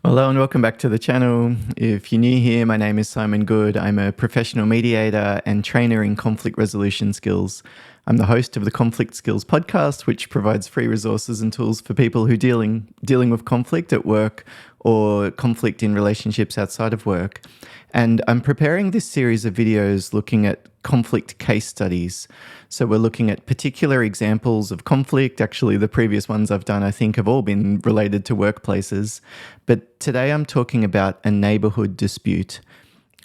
Hello and welcome back to the channel. If you're new here, my name is Simon Good. I'm a professional mediator and trainer in conflict resolution skills. I'm the host of the Conflict Skills podcast, which provides free resources and tools for people who dealing with conflict at work or conflict in relationships outside of work. And I'm preparing this series of videos looking at conflict case studies. So we're looking at particular examples of conflict. Actually, the previous ones I've done, I think, have all been related to workplaces. But today I'm talking about a neighbourhood dispute.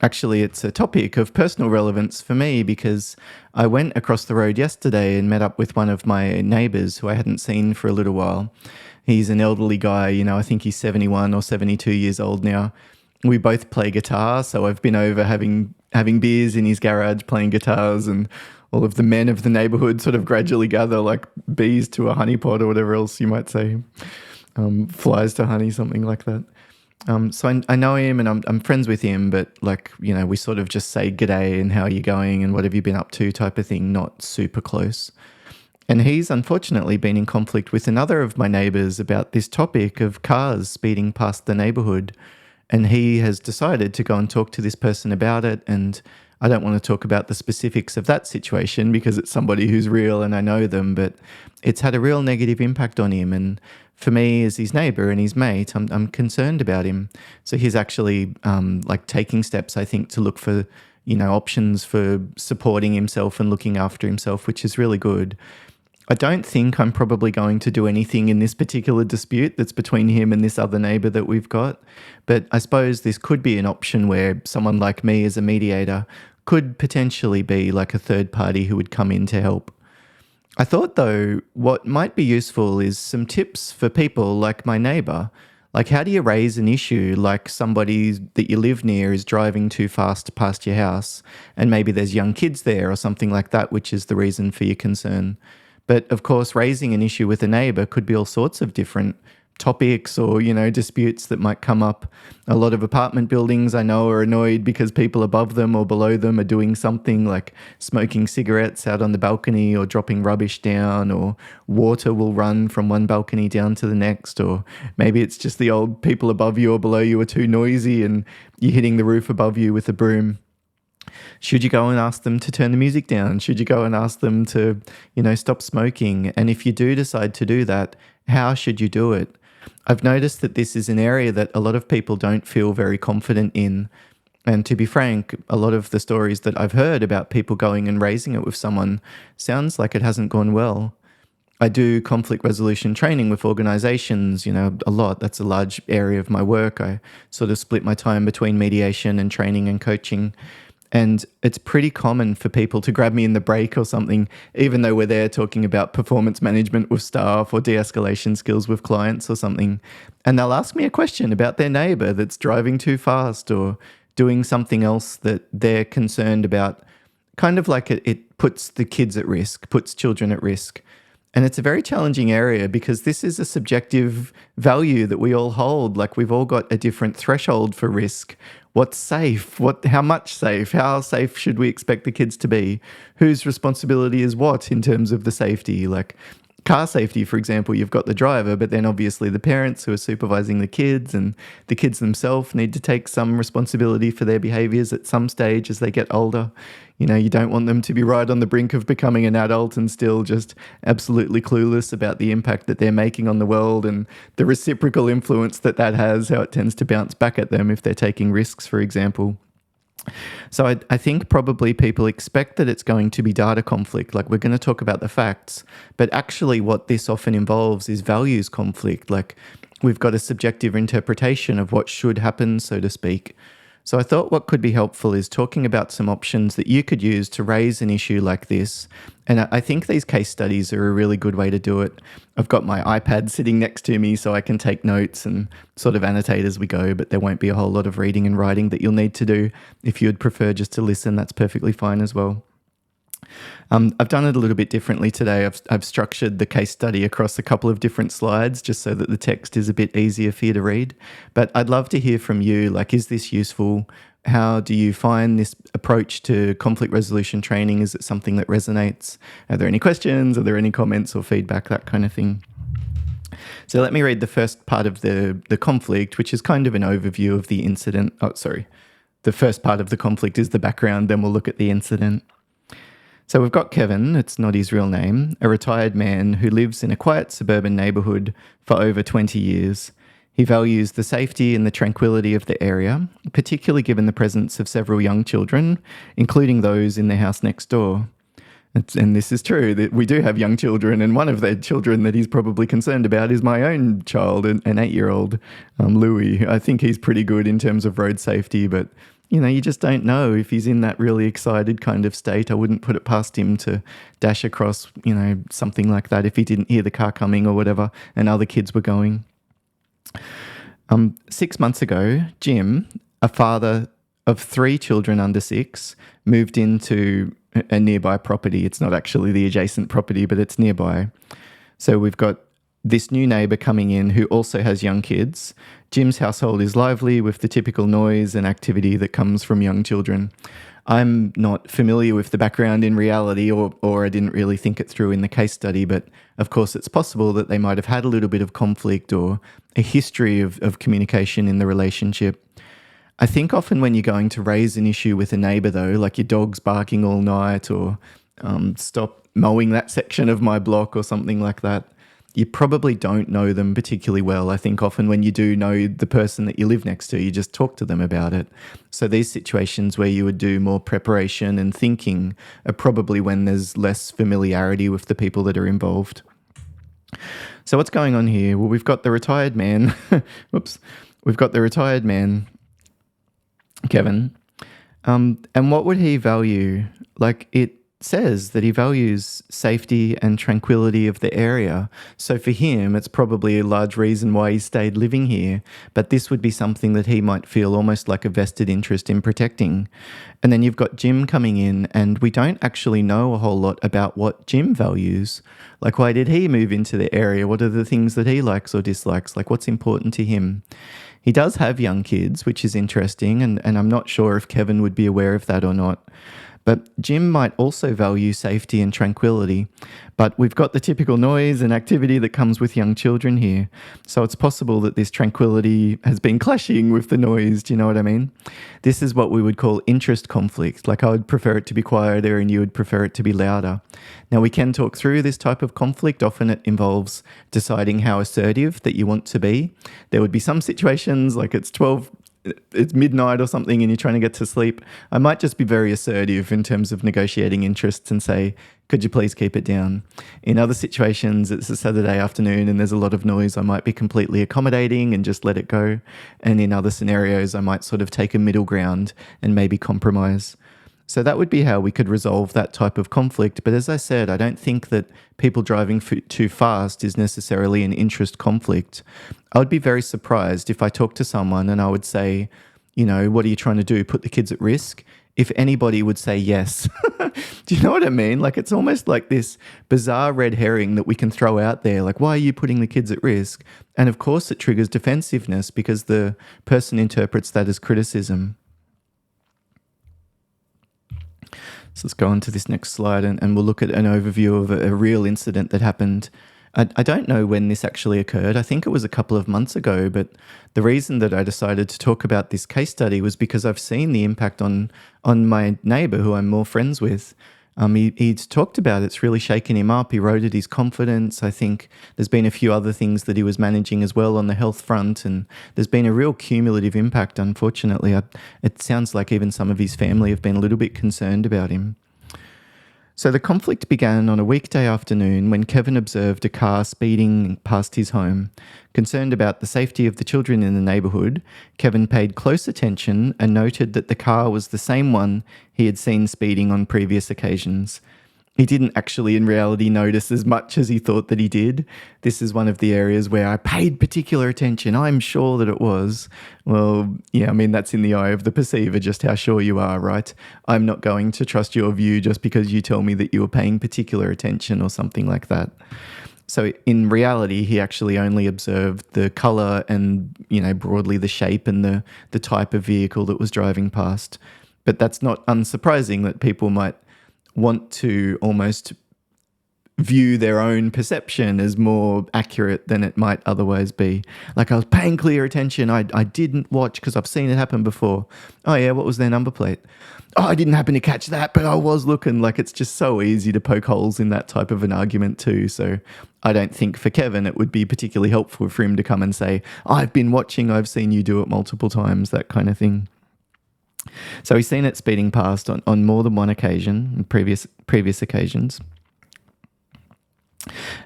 Actually, it's a topic of personal relevance for me because I went across the road yesterday and met up with one of my neighbours who I hadn't seen for a little while. He's an elderly guy, I think he's 71 or 72 years old now. We both play guitar, so I've been over having beers in his garage playing guitars, and all of the men of the neighbourhood sort of gradually gather like bees to a honeypot or whatever else you might say, flies to honey, something like that. So I know him and I'm friends with him, but we sort of just say g'day and how are you going and what have you been up to type of thing, not super close. And he's unfortunately been in conflict with another of my neighbours about this topic of cars speeding past the neighbourhood. And he has decided to go and talk to this person about it. And I don't want to talk about the specifics of that situation because it's somebody who's real and I know them, but it's had a real negative impact on him. And for me, as his neighbour and his mate, I'm concerned about him. So he's actually taking steps, I think, to look for options for supporting himself and looking after himself, which is really good. I don't think I'm probably going to do anything in this particular dispute that's between him and this other neighbour that we've got. But I suppose this could be an option where someone like me as a mediator could potentially be like a third party who would come in to help. I thought, though, what might be useful is some tips for people like my neighbour. Like, how do you raise an issue like somebody that you live near is driving too fast past your house and maybe there's young kids there or something like that, which is the reason for your concern? But of course, raising an issue with a neighbour could be all sorts of different topics or, disputes that might come up. A lot of apartment buildings I know are annoyed because people above them or below them are doing something like smoking cigarettes out on the balcony or dropping rubbish down, or water will run from one balcony down to the next, or maybe it's just the old people above you or below you are too noisy and you're hitting the roof above you with a broom. Should you go and ask them to turn the music down? Should you go and ask them to, stop smoking? And if you do decide to do that, how should you do it? I've noticed that this is an area that a lot of people don't feel very confident in. And to be frank, a lot of the stories that I've heard about people going and raising it with someone sounds like it hasn't gone well. I do conflict resolution training with organizations, a lot. That's a large area of my work. I sort of split my time between mediation and training and coaching. And it's pretty common for people to grab me in the break or something, even though we're there talking about performance management with staff or de-escalation skills with clients or something. And they'll ask me a question about their neighbour that's driving too fast or doing something else that they're concerned about. Kind of like it puts the kids at risk, puts children at risk. And it's a very challenging area because this is a subjective value that we all hold. Like, we've all got a different threshold for risk. What's safe? How much safe? How safe should we expect the kids to be? Whose responsibility is what in terms of the safety? Like car safety, for example, you've got the driver, but then obviously the parents who are supervising the kids, and the kids themselves need to take some responsibility for their behaviours at some stage as they get older. You don't want them to be right on the brink of becoming an adult and still just absolutely clueless about the impact that they're making on the world and the reciprocal influence that has, how it tends to bounce back at them if they're taking risks, for example. So I think probably people expect that it's going to be data conflict, like we're going to talk about the facts, but actually what this often involves is values conflict, like we've got a subjective interpretation of what should happen, so to speak. So I thought what could be helpful is talking about some options that you could use to raise an issue like this. And I think these case studies are a really good way to do it. I've got my iPad sitting next to me so I can take notes and sort of annotate as we go, but there won't be a whole lot of reading and writing that you'll need to do. If you'd prefer just to listen, that's perfectly fine as well. I've done it a little bit differently today. I've structured the case study across a couple of different slides just so that the text is a bit easier for you to read. But I'd love to hear from you. Like, is this useful? How do you find this approach to conflict resolution training? Is it something that resonates? Are there any questions? Are there any comments or feedback? That kind of thing. So let me read the first part of the conflict, which is kind of an overview of the incident. Oh, sorry. The first part of the conflict is the background, then we'll look at the incident. So we've got Kevin, it's not his real name, a retired man who lives in a quiet suburban neighbourhood for over 20 years. He values the safety and the tranquility of the area, particularly given the presence of several young children, including those in the house next door. And this is true, that we do have young children, and one of the children that he's probably concerned about is my own child, an 8-year-old, Louis. I think he's pretty good in terms of road safety, but you just don't know if he's in that really excited kind of state. I wouldn't put it past him to dash across, something like that if he didn't hear the car coming or whatever, and other kids were going. 6 months ago, Jim, a father of 3 children under 6, moved into a nearby property. It's not actually the adjacent property, but it's nearby. So we've got this new neighbour coming in who also has young kids. Jim's household is lively with the typical noise and activity that comes from young children. I'm not familiar with the background in reality, or I didn't really think it through in the case study, but of course it's possible that they might have had a little bit of conflict or a history of communication in the relationship. I think often when you're going to raise an issue with a neighbour though, like your dog's barking all night or stop mowing that section of my block or something like that, you probably don't know them particularly well. I think often when you do know the person that you live next to, you just talk to them about it. So these situations where you would do more preparation and thinking are probably when there's less familiarity with the people that are involved. So what's going on here? Well, we've got the retired man. We've got the retired man, Kevin. And what would he value? Like, it says that he values safety and tranquility of the area. So for him, it's probably a large reason why he stayed living here. But this would be something that he might feel almost like a vested interest in protecting. And then you've got Jim coming in, and we don't actually know a whole lot about what Jim values. Like, why did he move into the area? What are the things that he likes or dislikes? Like, what's important to him? He does have young kids, which is interesting, and I'm not sure if Kevin would be aware of that or not. But Jim might also value safety and tranquility, but we've got the typical noise and activity that comes with young children here. So it's possible that this tranquility has been clashing with the noise, do you know what I mean? This is what we would call interest conflict. Like, I would prefer it to be quieter and you would prefer it to be louder. Now, we can talk through this type of conflict. Often it involves deciding how assertive that you want to be. There would be some situations like it's midnight or something and you're trying to get to sleep. I might just be very assertive in terms of negotiating interests and say, could you please keep it down? In other situations, it's a Saturday afternoon and there's a lot of noise. I might be completely accommodating and just let it go. And in other scenarios, I might sort of take a middle ground and maybe compromise. So that would be how we could resolve that type of conflict. But as I said, I don't think that people driving too fast is necessarily an interest conflict. I would be very surprised if I talked to someone and I would say, what are you trying to do? Put the kids at risk? If anybody would say yes. Do you know what I mean? Like, it's almost like this bizarre red herring that we can throw out there. Like, why are you putting the kids at risk? And of course it triggers defensiveness because the person interprets that as criticism. So let's go on to this next slide and we'll look at an overview of a real incident that happened. I don't know when this actually occurred. I think it was a couple of months ago, but the reason that I decided to talk about this case study was because I've seen the impact on my neighbour who I'm more friends with. He's talked about it's really shaken him up, eroded his confidence. I think there's been a few other things that he was managing as well on the health front, and there's been a real cumulative impact, unfortunately. It sounds like even some of his family have been a little bit concerned about him. So the conflict began on a weekday afternoon when Kevin observed a car speeding past his home. Concerned about the safety of the children in the neighbourhood, Kevin paid close attention and noted that the car was the same one he had seen speeding on previous occasions. He didn't actually in reality notice as much as he thought that he did. This is one of the areas where I paid particular attention. I'm sure that it was. Well, yeah, I mean, that's in the eye of the perceiver, just how sure you are, right? I'm not going to trust your view just because you tell me that you were paying particular attention or something like that. So in reality, he actually only observed the colour and, broadly the shape and the type of vehicle that was driving past. But that's not unsurprising that people might want to almost view their own perception as more accurate than it might otherwise be. Like, I was paying clear attention. I didn't watch because I've seen it happen before. Oh yeah, what was their number plate? Oh, I didn't happen to catch that, but I was looking. Like, it's just so easy to poke holes in that type of an argument too. So I don't think for Kevin it would be particularly helpful for him to come and say, I've been watching, I've seen you do it multiple times, that kind of thing. So he's seen it speeding past on more than one occasion, previous occasions.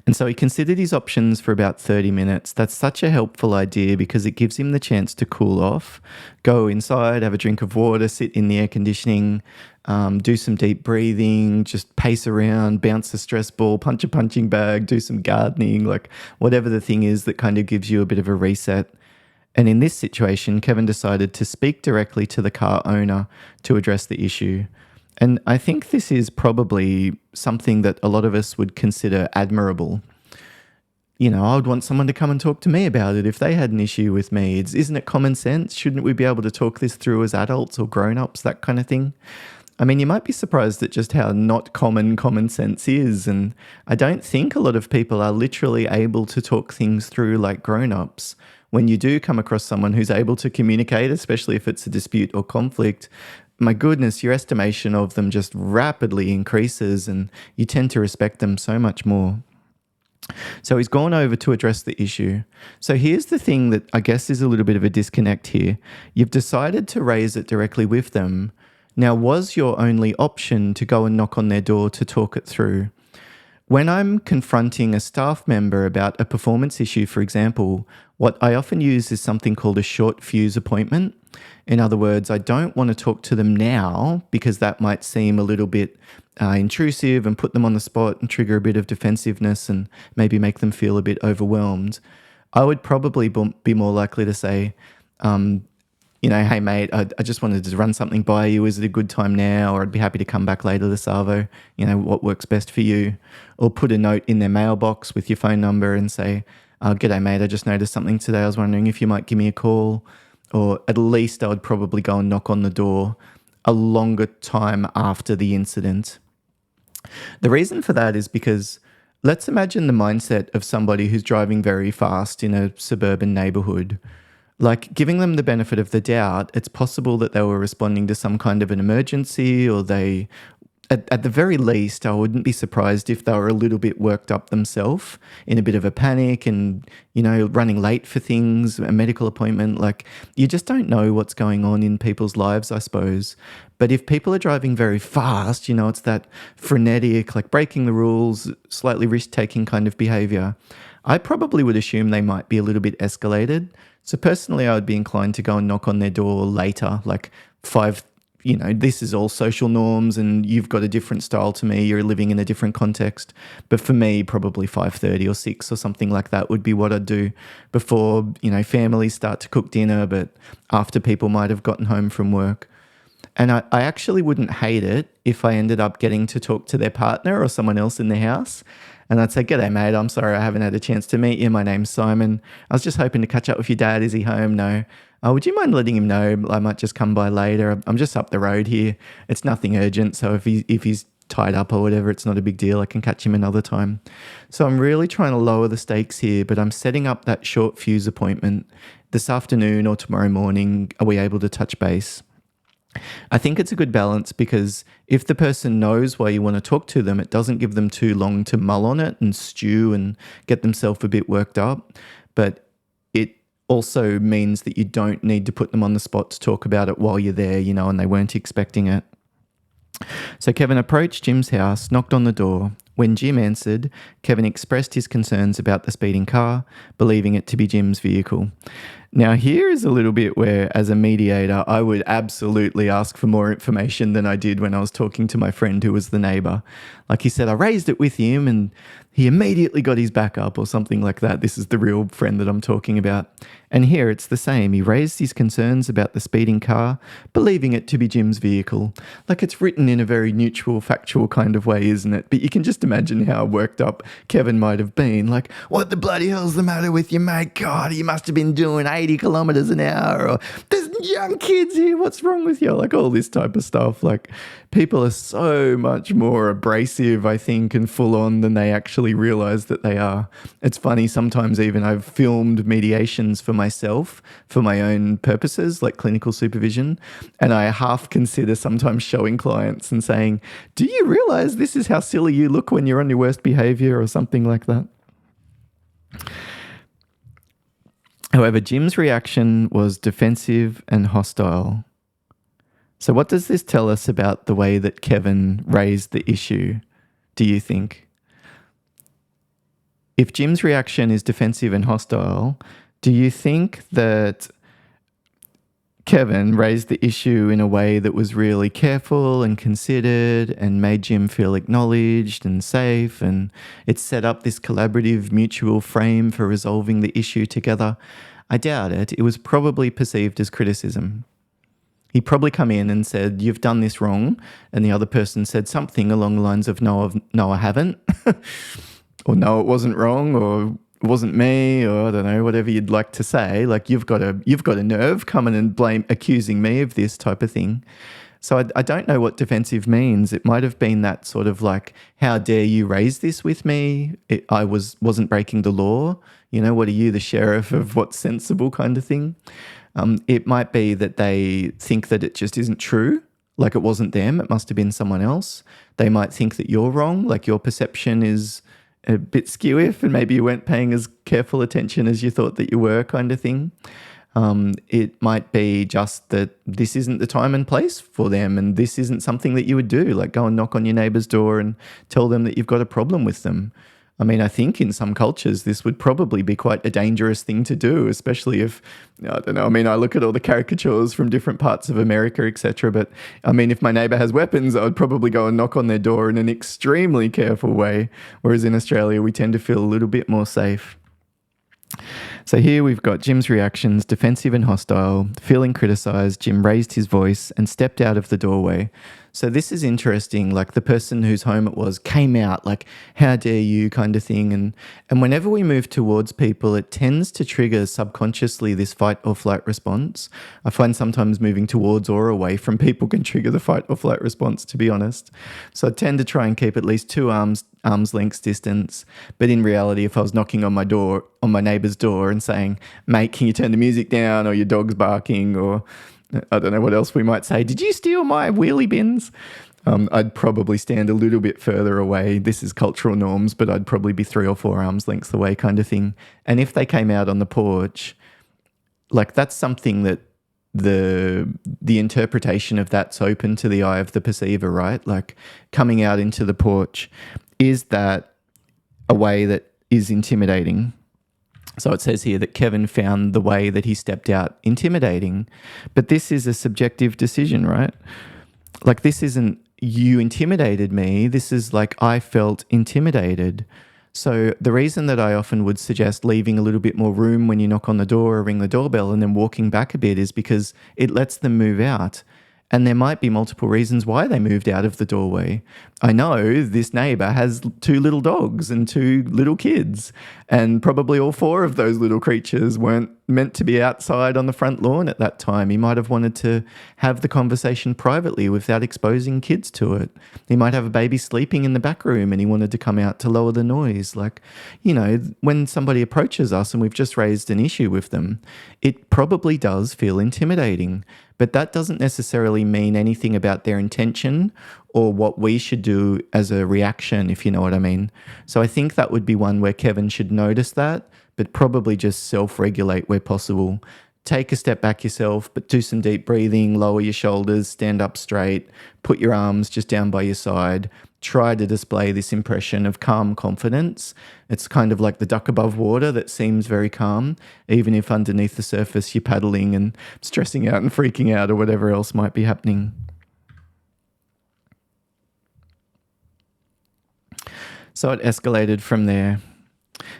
And so he considered his options for about 30 minutes. That's such a helpful idea because it gives him the chance to cool off, go inside, have a drink of water, sit in the air conditioning, do some deep breathing, just pace around, bounce a stress ball, punch a punching bag, do some gardening, like whatever the thing is that kind of gives you a bit of a reset. And in this situation, Kevin decided to speak directly to the car owner to address the issue. And I think this is probably something that a lot of us would consider admirable. You know, I would want someone to come and talk to me about it if they had an issue with me. Isn't it common sense? Shouldn't we be able to talk this through as adults or grown-ups, that kind of thing? I mean, you might be surprised at just how not common sense is. And I don't think a lot of people are literally able to talk things through like grown-ups. When you do come across someone who's able to communicate, especially if it's a dispute or conflict, my goodness, your estimation of them just rapidly increases and you tend to respect them so much more. So he's gone over to address the issue. So here's the thing that I guess is a little bit of a disconnect here. You've decided to raise it directly with them. Now, was your only option to go and knock on their door to talk it through? When I'm confronting a staff member about a performance issue, for example, what I often use is something called a short fuse appointment. In other words, I don't want to talk to them now because that might seem a little bit intrusive and put them on the spot and trigger a bit of defensiveness and maybe make them feel a bit overwhelmed. I would probably be more likely to say, hey mate, I just wanted to run something by you. Is it a good time now? Or I'd be happy to come back later this Arvo. What works best for you? Or put a note in their mailbox with your phone number and say, g'day mate, I just noticed something today. I was wondering if you might give me a call. Or at least I would probably go and knock on the door a longer time after the incident. The reason for that is because let's imagine the mindset of somebody who's driving very fast in a suburban neighbourhood. Like, giving them the benefit of the doubt, it's possible that they were responding to some kind of an emergency, or they, at the very least, I wouldn't be surprised if they were a little bit worked up themselves, in a bit of a panic and, running late for things, a medical appointment. Like, you just don't know what's going on in people's lives, I suppose. But if people are driving very fast, it's that frenetic, like breaking the rules, slightly risk-taking kind of behavior, I probably would assume they might be a little bit escalated. So personally, I would be inclined to go and knock on their door later, like 5, this is all social norms and you've got a different style to me, you're living in a different context. But for me, probably 5:30 or 6 or something like that would be what I'd do before, families start to cook dinner, but after people might have gotten home from work. And I actually wouldn't hate it if I ended up getting to talk to their partner or someone else in the house. And I'd say, g'day, mate, I'm sorry I haven't had a chance to meet you. My name's Simon. I was just hoping to catch up with your dad. Is he home? No. Would you mind letting him know I might just come by later? I'm just up the road here. It's nothing urgent. So if he's tied up or whatever, it's not a big deal. I can catch him another time. So I'm really trying to lower the stakes here, but I'm setting up that short fuse appointment this afternoon or tomorrow morning. Are we able to touch base? I think it's a good balance because if the person knows why you want to talk to them, it doesn't give them too long to mull on it and stew and get themselves a bit worked up. But it also means that you don't need to put them on the spot to talk about it while you're there, and they weren't expecting it. So Kevin approached Jim's house, knocked on the door. When Jim answered, Kevin expressed his concerns about the speeding car, believing it to be Jim's vehicle. Now, here is a little bit where, as a mediator, I would absolutely ask for more information than I did when I was talking to my friend who was the neighbour. Like he said, I raised it with him and he immediately got his back up or something like that. This is the real friend that I'm talking about. And here it's the same. He raised his concerns about the speeding car, believing it to be Jim's vehicle. Like, it's written in a very neutral, factual kind of way, isn't it? But you can just imagine how worked up Kevin might have been. Like, what the bloody hell's the matter with you, mate? God, you must have been doing 80 kilometres an hour. Or there's young kids here, what's wrong with you? Like all this type of stuff. Like people are so much more abrasive, I think, and full on than they actually realize that they are. It's funny, sometimes even I've filmed mediations for myself, for my own purposes, like clinical supervision, and I half consider sometimes showing clients and saying, do you realize this is how silly you look when you're on your worst behavior or something like that? However, Jim's reaction was defensive and hostile. So what does this tell us about the way that Kevin raised the issue, do you think? If Jim's reaction is defensive and hostile, do you think that Kevin raised the issue in a way that was really careful and considered and made Jim feel acknowledged and safe, and it set up this collaborative mutual frame for resolving the issue together? I doubt it. It was probably perceived as criticism. He'd probably come in and said, you've done this wrong, and the other person said something along the lines of, no, I haven't, or no, it wasn't wrong, or it wasn't me, or I don't know, whatever you'd like to say. Like, you've got a nerve coming and accusing me of this type of thing. So I don't know what defensive means. It might have been that sort of like, how dare you raise this with me? I wasn't breaking the law. You know, what are you, the sheriff of what's sensible kind of thing? It might be that they think that it just isn't true. Like it wasn't them. It must have been someone else. They might think that you're wrong. Like your perception is a bit skew-if and maybe you weren't paying as careful attention as you thought that you were, kind of thing. It might be just that this isn't the time and place for them, and this isn't something that you would do, like go and knock on your neighbour's door and tell them that you've got a problem with them. I mean, I think in some cultures this would probably be quite a dangerous thing to do, especially if, I don't know, I mean, I look at all the caricatures from different parts of America, etc. But I mean, if my neighbour has weapons, I would probably go and knock on their door in an extremely careful way, whereas in Australia we tend to feel a little bit more safe. So here we've got Jim's reactions, defensive and hostile. Feeling criticised, Jim raised his voice and stepped out of the doorway. So this is interesting, like the person whose home it was came out, like, how dare you kind of thing. And whenever we move towards people, it tends to trigger subconsciously this fight or flight response. I find sometimes moving towards or away from people can trigger the fight or flight response, to be honest. So I tend to try and keep at least 2 arms length distance. But in reality, if I was knocking on my neighbour's door and saying, mate, can you turn the music down, or your dog's barking, or I don't know what else we might say, did you steal my wheelie bins? I'd probably stand a little bit further away. This is cultural norms, but I'd probably be 3 or 4 arms lengths away kind of thing. And if they came out on the porch, like that's something that the interpretation of that's open to the eye of the perceiver, right? Like coming out into the porch, is that a way that is intimidating? So it says here that Kevin found the way that he stepped out intimidating, but this is a subjective decision, right? Like this isn't you intimidated me. This is like I felt intimidated. So the reason that I often would suggest leaving a little bit more room when you knock on the door or ring the doorbell and then walking back a bit is because it lets them move out. And there might be multiple reasons why they moved out of the doorway. I know this neighbour has 2 little dogs and 2 little kids, and probably all 4 of those little creatures weren't meant to be outside on the front lawn at that time. He might have wanted to have the conversation privately without exposing kids to it. He might have a baby sleeping in the back room and he wanted to come out to lower the noise. Like, you know, when somebody approaches us and we've just raised an issue with them, it probably does feel intimidating. But that doesn't necessarily mean anything about their intention or what we should do as a reaction, if you know what I mean. So I think that would be one where Kevin should notice that, but probably just self-regulate where possible. Take a step back yourself, but do some deep breathing, lower your shoulders, stand up straight, put your arms just down by your side. Try to display this impression of calm confidence. It's kind of like the duck above water that seems very calm, even if underneath the surface you're paddling and stressing out and freaking out or whatever else might be happening. So it escalated from there.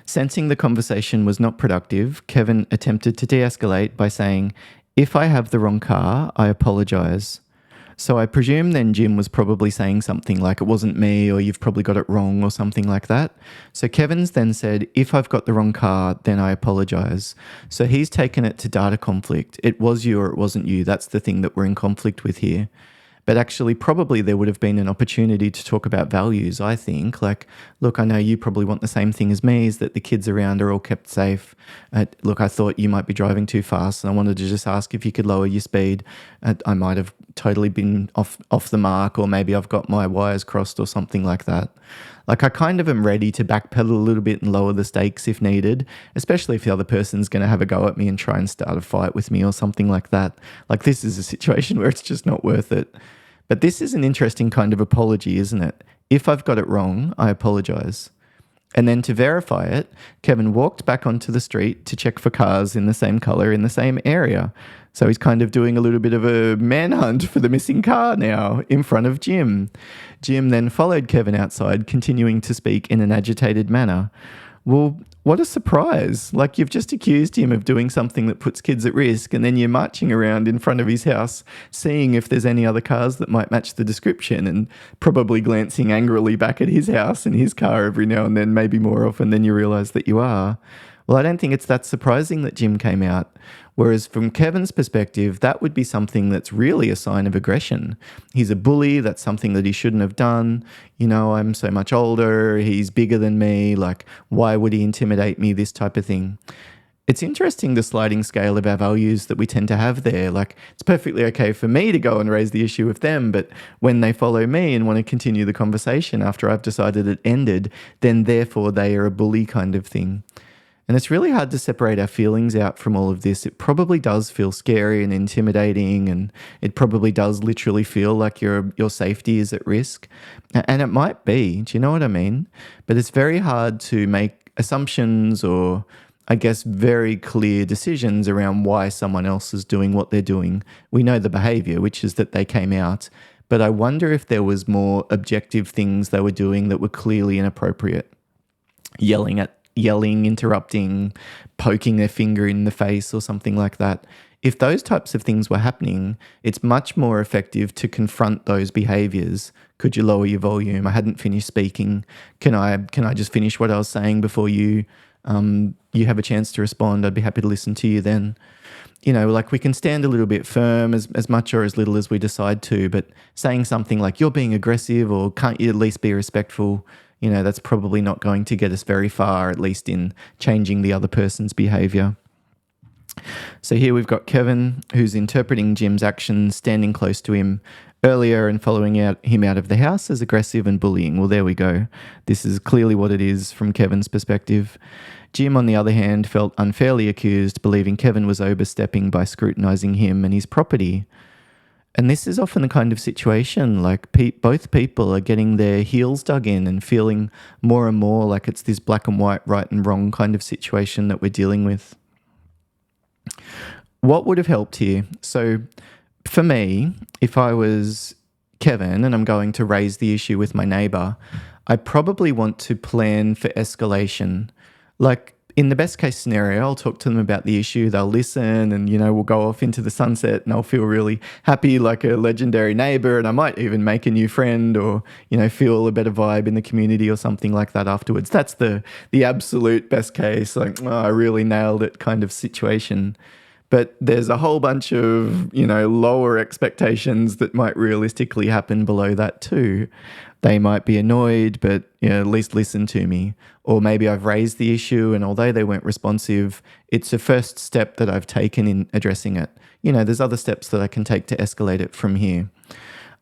Sensing the conversation was not productive, Kevin attempted to de-escalate by saying, "If I have the wrong car, I apologise." So I presume then Jim was probably saying something like, it wasn't me, or you've probably got it wrong, or something like that. So Kevin's then said, if I've got the wrong car, then I apologise. So he's taken it to data conflict. It was you or it wasn't you. That's the thing that we're in conflict with here. But actually, probably there would have been an opportunity to talk about values, I think. Like, look, I know you probably want the same thing as me, is that the kids around are all kept safe. Look, I thought you might be driving too fast, and I wanted to just ask if you could lower your speed. I might have totally been off the mark, or maybe I've got my wires crossed or something like that. Like, I kind of am ready to backpedal a little bit and lower the stakes if needed, especially if the other person's going to have a go at me and try and start a fight with me or something like that. Like, this is a situation where it's just not worth it. But this is an interesting kind of apology, isn't it? If I've got it wrong, I apologise. And then to verify it, Kevin walked back onto the street to check for cars in the same colour in the same area. So he's kind of doing a little bit of a manhunt for the missing car now in front of Jim. Jim then followed Kevin outside, continuing to speak in an agitated manner. Well, what a surprise. Like, you've just accused him of doing something that puts kids at risk, and then you're marching around in front of his house, seeing if there's any other cars that might match the description, and probably glancing angrily back at his house and his car every now and then, maybe more often than you realise that you are. Well, I don't think it's that surprising that Jim came out. Whereas from Kevin's perspective, that would be something that's really a sign of aggression. He's a bully. That's something that he shouldn't have done. You know, I'm so much older. He's bigger than me. Like, why would he intimidate me? This type of thing. It's interesting, the sliding scale of our values that we tend to have there. Like, it's perfectly okay for me to go and raise the issue with them, but when they follow me and want to continue the conversation after I've decided it ended, then therefore they are a bully kind of thing. And it's really hard to separate our feelings out from all of this. It probably does feel scary and intimidating, and it probably does literally feel like your safety is at risk. And it might be, do you know what I mean? But it's very hard to make assumptions or, I guess, very clear decisions around why someone else is doing what they're doing. We know the behaviour, which is that they came out. But I wonder if there was more objective things they were doing that were clearly inappropriate. Yelling, interrupting, poking their finger in the face or something like that. If those types of things were happening, it's much more effective to confront those behaviours. Could you lower your volume? I hadn't finished speaking. Can I just finish what I was saying before you have a chance to respond? I'd be happy to listen to you then. You know, like, we can stand a little bit firm as much or as little as we decide to, but saying something like, you're being aggressive, or can't you at least be respectful? You know, that's probably not going to get us very far, at least in changing the other person's behaviour. So here we've got Kevin, who's interpreting Jim's actions, standing close to him earlier and following him out of the house as aggressive and bullying. Well, there we go. This is clearly what it is from Kevin's perspective. Jim, on the other hand, felt unfairly accused, believing Kevin was overstepping by scrutinising him and his property. And this is often the kind of situation, like, both people are getting their heels dug in and feeling more and more like it's this black and white, right and wrong kind of situation that we're dealing with. What would have helped here? So for me, if I was Kevin and I'm going to raise the issue with my neighbour, I probably want to plan for escalation. Like, in the best case scenario, I'll talk to them about the issue, they'll listen, and, you know, we'll go off into the sunset and I'll feel really happy, like a legendary neighbour, and I might even make a new friend, or, you know, feel a better vibe in the community or something like that afterwards. That's the absolute best case, like, oh, I really nailed it kind of situation. But there's a whole bunch of, you know, lower expectations that might realistically happen below that too. They might be annoyed, but, you know, at least listen to me. Or maybe I've raised the issue, and although they weren't responsive, it's a first step that I've taken in addressing it. You know, there's other steps that I can take to escalate it from here.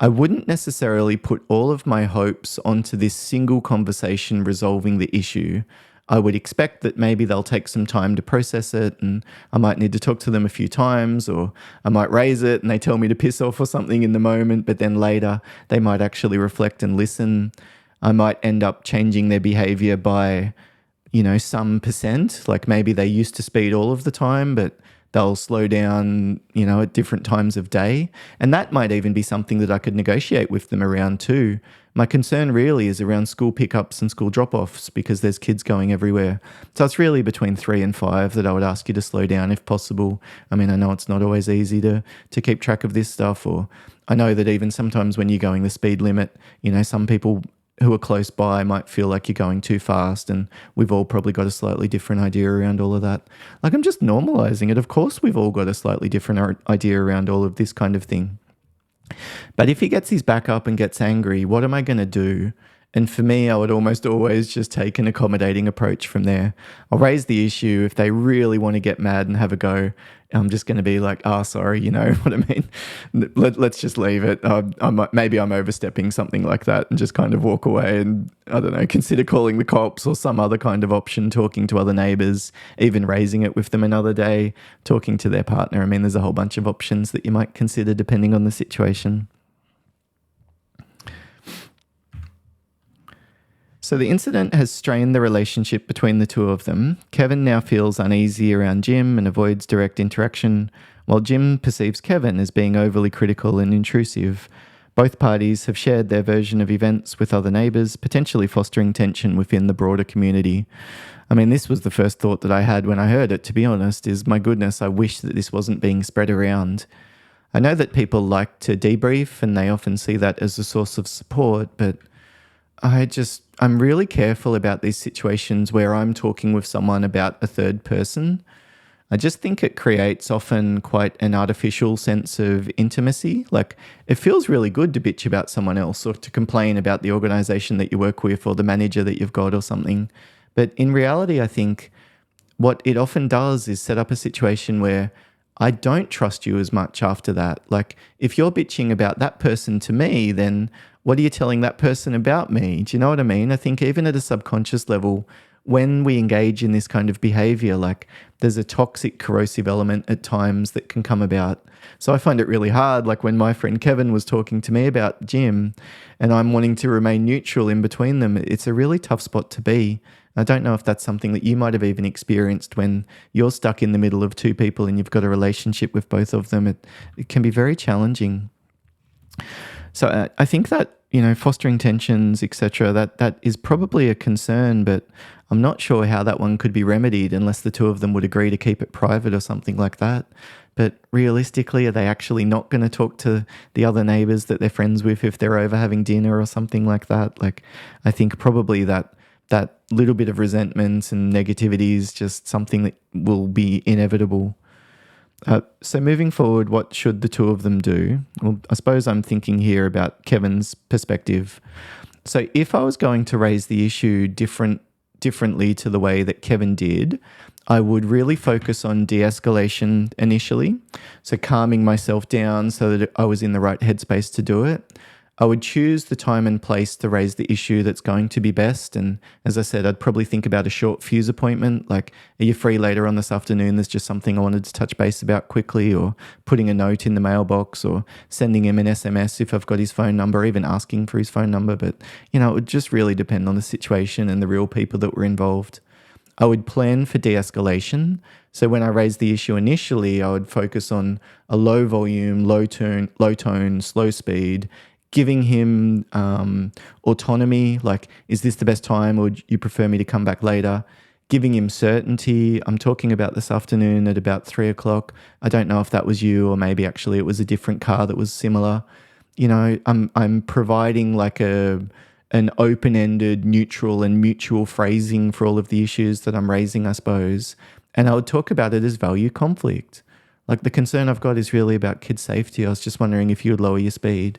I wouldn't necessarily put all of my hopes onto this single conversation resolving the issue. I would expect that maybe they'll take some time to process it, and I might need to talk to them a few times, or I might raise it and they tell me to piss off or something in the moment, but then later they might actually reflect and listen. I might end up changing their behavior by, you know, some percent. Like, maybe they used to speed all of the time, but they'll slow down, at different times of day. And that might even be something that I could negotiate with them around too. My concern really is around school pickups and school drop-offs because there's kids going everywhere. So it's really between 3 and 5 that I would ask you to slow down if possible. I mean, I know it's not always easy to keep track of this stuff, or I know that even sometimes when you're going the speed limit, some people who are close by might feel like you're going too fast, and we've all probably got a slightly different idea around all of that. Like, I'm just normalizing it. Of course, we've all got a slightly different idea around all of this kind of thing. But if he gets his back up and gets angry, what am I going to do? And for me, I would almost always just take an accommodating approach from there. I'll raise the issue. If they really want to get mad and have a go, I'm just going to be like, sorry, you know what I mean? Let's just leave it. Maybe I'm overstepping something like that and just kind of walk away and, I don't know, consider calling the cops or some other kind of option, talking to other neighbours, even raising it with them another day, talking to their partner. I mean, there's a whole bunch of options that you might consider depending on the situation. So the incident has strained the relationship between the two of them. Kevin now feels uneasy around Jim and avoids direct interaction, while Jim perceives Kevin as being overly critical and intrusive. Both parties have shared their version of events with other neighbours, potentially fostering tension within the broader community. I mean, this was the first thought that I had when I heard it, to be honest, is, my goodness, I wish that this wasn't being spread around. I know that people like to debrief and they often see that as a source of support, but I'm really careful about these situations where I'm talking with someone about a third person. I just think it creates often quite an artificial sense of intimacy. Like, it feels really good to bitch about someone else or to complain about the organization that you work with or the manager that you've got or something. But in reality, I think what it often does is set up a situation where I don't trust you as much after that. Like, if you're bitching about that person to me, then what are you telling that person about me? Do you know what I mean? I think even at a subconscious level, when we engage in this kind of behavior, like, there's a toxic, corrosive element at times that can come about. So I find it really hard, like when my friend Kevin was talking to me about Jim and I'm wanting to remain neutral in between them, it's a really tough spot to be. I don't know if that's something that you might have even experienced when you're stuck in the middle of two people and you've got a relationship with both of them. It can be very challenging. So I think that, fostering tensions, etc., that is probably a concern, but I'm not sure how that one could be remedied unless the two of them would agree to keep it private or something like that. But realistically, are they actually not going to talk to the other neighbours that they're friends with if they're over having dinner or something like that? Like, I think probably that little bit of resentment and negativity is just something that will be inevitable. So moving forward, what should the two of them do? Well, I suppose I'm thinking here about Kevin's perspective. So if I was going to raise the issue differently to the way that Kevin did, I would really focus on de-escalation initially. So calming myself down so that I was in the right headspace to do it. I would choose the time and place to raise the issue that's going to be best. And as I said, I'd probably think about a short fuse appointment, like, are you free later on this afternoon? There's just something I wanted to touch base about quickly, or putting a note in the mailbox, or sending him an SMS if I've got his phone number, even asking for his phone number. But, it would just really depend on the situation and the real people that were involved. I would plan for de-escalation. So when I raised the issue initially, I would focus on a low volume, low tone, slow speed, giving him autonomy, like, is this the best time or would you prefer me to come back later? Giving him certainty. I'm talking about this afternoon at about 3 o'clock. I don't know if that was you or maybe actually it was a different car that was similar. I'm providing like an open-ended, neutral and mutual phrasing for all of the issues that I'm raising, I suppose. And I would talk about it as value conflict. Like, the concern I've got is really about kid safety. I was just wondering if you would lower your speed.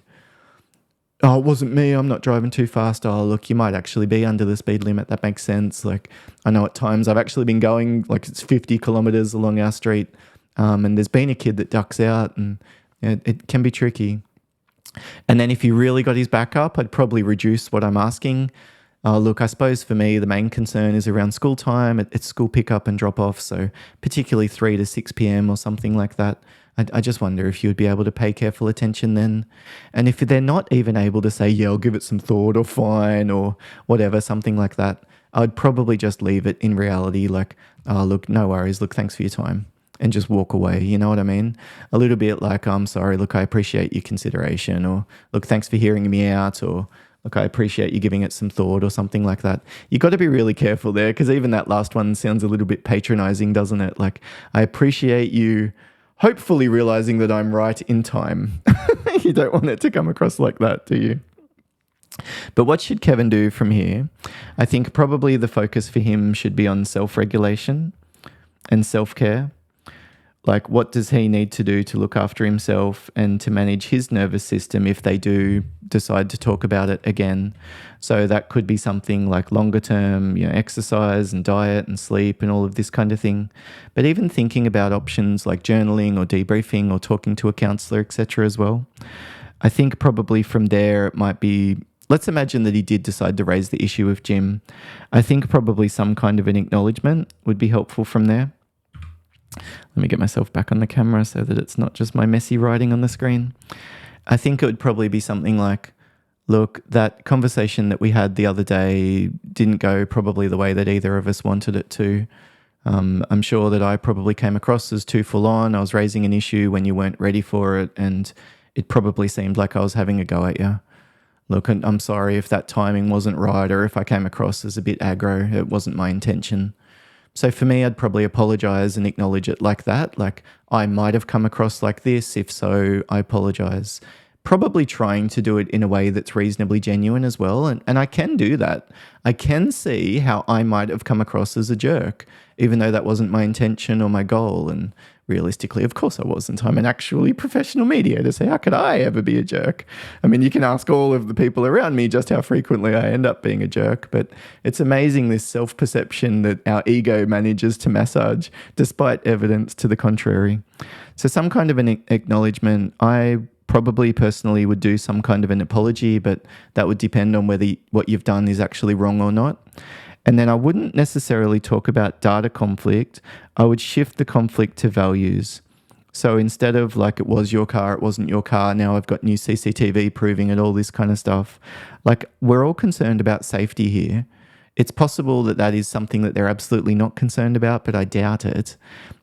Oh, it wasn't me. I'm not driving too fast. Oh, look, you might actually be under the speed limit. That makes sense. Like, I know at times I've actually been going, like, it's 50 kilometers along our street, and there's been a kid that ducks out, and it can be tricky. And then if he really got his back up, I'd probably reduce what I'm asking. Look, I suppose for me, the main concern is around school time. It's school pickup and drop off. So particularly 3 to 6 p.m. or something like that. I just wonder if you would be able to pay careful attention then. And if they're not even able to say, yeah, I'll give it some thought or fine or whatever, something like that, I'd probably just leave it in reality like, oh, look, no worries. Look, thanks for your time. and just walk away. You know what I mean? A little bit like, I'm sorry, look, I appreciate your consideration, or look, thanks for hearing me out, or look, I appreciate you giving it some thought, or something like that. You got to be really careful there, because even that last one sounds a little bit patronizing, doesn't it? Like, I appreciate you hopefully realizing that I'm right in time. You don't want it to come across like that, do you? But what should Kevin do from here? I think probably the focus for him should be on self-regulation and self-care. Like, what does he need to do to look after himself and to manage his nervous system if they do decide to talk about it again? So that could be something like longer term, exercise and diet and sleep and all of this kind of thing. But even thinking about options like journaling or debriefing or talking to a counsellor, etc. as well. I think probably from there it might be, let's imagine that he did decide to raise the issue with Jim. I think probably some kind of an acknowledgement would be helpful from there. Let me get myself back on the camera so that it's not just my messy writing on the screen. I think it would probably be something like, look, that conversation that we had the other day didn't go probably the way that either of us wanted it to. I'm sure that I probably came across as too full on. I was raising an issue when you weren't ready for it, and it probably seemed like I was having a go at you. Look, I'm sorry if that timing wasn't right, or if I came across as a bit aggro. It wasn't my intention. So for me, I'd probably apologize and acknowledge it like that. Like, I might have come across like this. If so, I apologize. Probably trying to do it in a way that's reasonably genuine as well. And I can do that. I can see how I might have come across as a jerk, even though that wasn't my intention or my goal. And realistically, of course I wasn't. I'm an actually professional mediator, so how could I ever be a jerk? I mean, you can ask all of the people around me just how frequently I end up being a jerk, but it's amazing, this self-perception that our ego manages to massage despite evidence to the contrary. So some kind of an acknowledgement. I probably personally would do some kind of an apology, but that would depend on whether what you've done is actually wrong or not. And then I wouldn't necessarily talk about data conflict. I would shift the conflict to values. So instead of like, it was your car, it wasn't your car, now I've got new CCTV proving it, all this kind of stuff. Like, we're all concerned about safety here. It's possible that that is something that they're absolutely not concerned about, but I doubt it.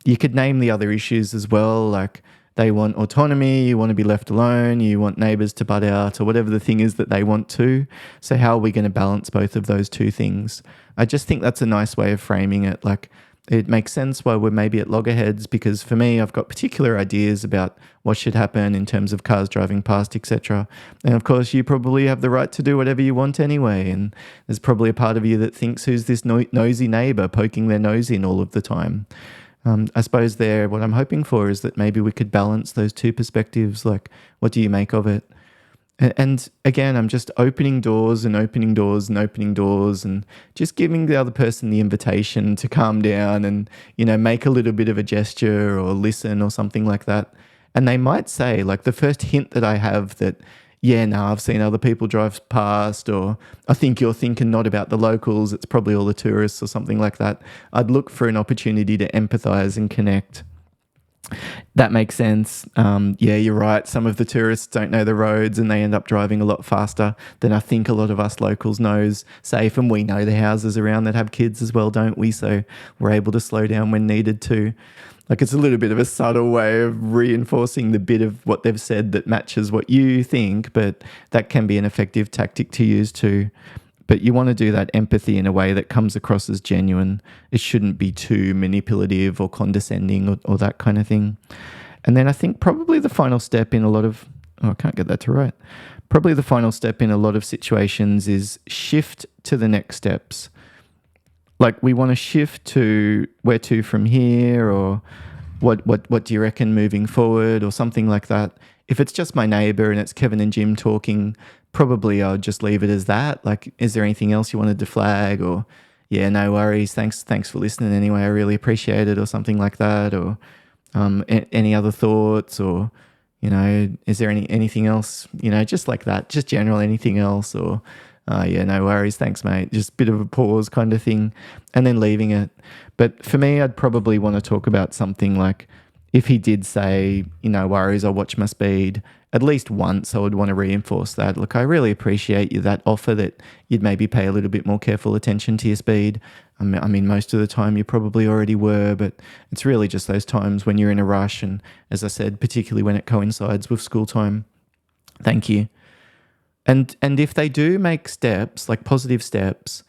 You could name the other issues as well, like they want autonomy, you want to be left alone, you want neighbours to butt out, or whatever the thing is that they want to. So how are we going to balance both of those two things? I just think that's a nice way of framing it. Like, it makes sense why we're maybe at loggerheads, because for me, I've got particular ideas about what should happen in terms of cars driving past, etc. And of course, you probably have the right to do whatever you want anyway. And there's probably a part of you that thinks, who's this nosy neighbour poking their nose in all of the time? I suppose what I'm hoping for is that maybe we could balance those two perspectives. Like, what do you make of it? And again, I'm just opening doors and opening doors and opening doors, and just giving the other person the invitation to calm down and, make a little bit of a gesture or listen or something like that. And they might say, like, the first hint that I have that, yeah, no, I've seen other people drive past, or I think you're thinking not about the locals, it's probably all the tourists or something like that. I'd look for an opportunity to empathize and connect. That makes sense. Yeah, you're right. Some of the tourists don't know the roads and they end up driving a lot faster than I think a lot of us locals knows safe. And we know the houses around that have kids as well, don't we? So we're able to slow down when needed to. Like, it's a little bit of a subtle way of reinforcing the bit of what they've said that matches what you think, but that can be an effective tactic to use too. But you want to do that empathy in a way that comes across as genuine. It shouldn't be too manipulative or condescending or that kind of thing. And then I think probably the final step in a lot of... I can't get that to right. Probably the final step in a lot of situations is shift to the next steps. Like, we want to shift to where to from here, or what do you reckon moving forward, or something like that. If it's just my neighbour and it's Kevin and Jim talking, probably I'll just leave it as that. Like, is there anything else you wanted to flag? Or, yeah, no worries. Thanks for listening anyway. I really appreciate it, or something like that. Or any other thoughts, or, is there anything else, just like that, just general anything else, or, yeah, no worries. Thanks, mate. Just a bit of a pause kind of thing, and then leaving it. But for me, I'd probably want to talk about something like, if he did say, no worries, I'll watch my speed, at least once I would want to reinforce that. Look, I really appreciate that offer that you'd maybe pay a little bit more careful attention to your speed. I mean, most of the time you probably already were, but it's really just those times when you're in a rush. And as I said, particularly when it coincides with school time. Thank you. And if they do make steps, like positive steps,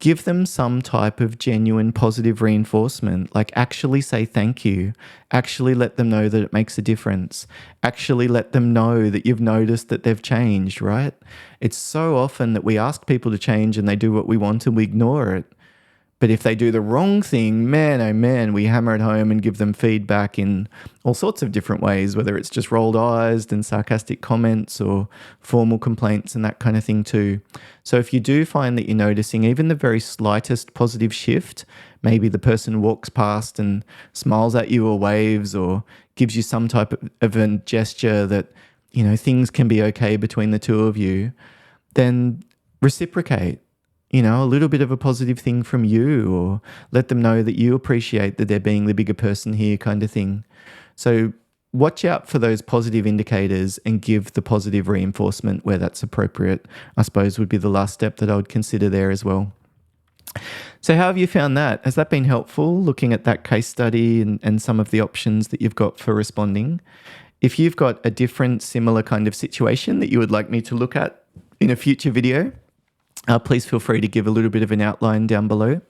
give them some type of genuine positive reinforcement, like actually say thank you, actually let them know that it makes a difference, actually let them know that you've noticed that they've changed, right? It's so often that we ask people to change and they do what we want and we ignore it. But if they do the wrong thing, man, oh man, we hammer it home and give them feedback in all sorts of different ways, whether it's just rolled eyes and sarcastic comments or formal complaints and that kind of thing too. So if you do find that you're noticing even the very slightest positive shift, maybe the person walks past and smiles at you or waves or gives you some type of a gesture that, things can be okay between the two of you, then reciprocate. A little bit of a positive thing from you, or let them know that you appreciate that they're being the bigger person here, kind of thing. So watch out for those positive indicators and give the positive reinforcement where that's appropriate, I suppose would be the last step that I would consider there as well. So how have you found that? Has that been helpful, looking at that case study and some of the options that you've got for responding? If you've got a different, similar kind of situation that you would like me to look at in a future video, please feel free to give a little bit of an outline down below.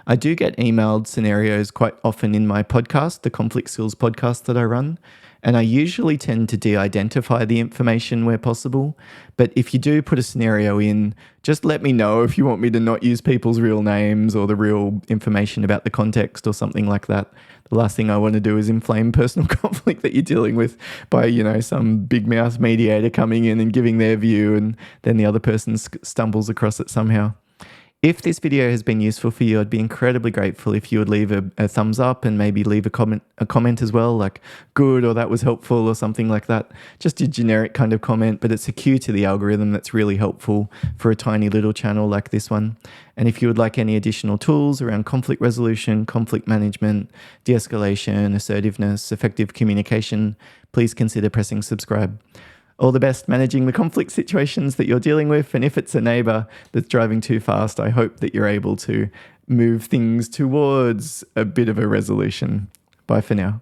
I do get emailed scenarios quite often in my podcast, the Conflict Skills podcast that I run, and I usually tend to de-identify the information where possible. But if you do put a scenario in, just let me know if you want me to not use people's real names or the real information about the context or something like that. The last thing I want to do is inflame personal conflict that you're dealing with by, some big mouth mediator coming in and giving their view and then the other person stumbles across it somehow. If this video has been useful for you, I'd be incredibly grateful if you would leave a thumbs up and maybe leave a comment as well, like good or that was helpful or something like that. Just a generic kind of comment, but it's a cue to the algorithm that's really helpful for a tiny little channel like this one. And if you would like any additional tools around conflict resolution, conflict management, de-escalation, assertiveness, effective communication, please consider pressing subscribe. All the best managing the conflict situations that you're dealing with. And if it's a neighbour that's driving too fast, I hope that you're able to move things towards a bit of a resolution. Bye for now.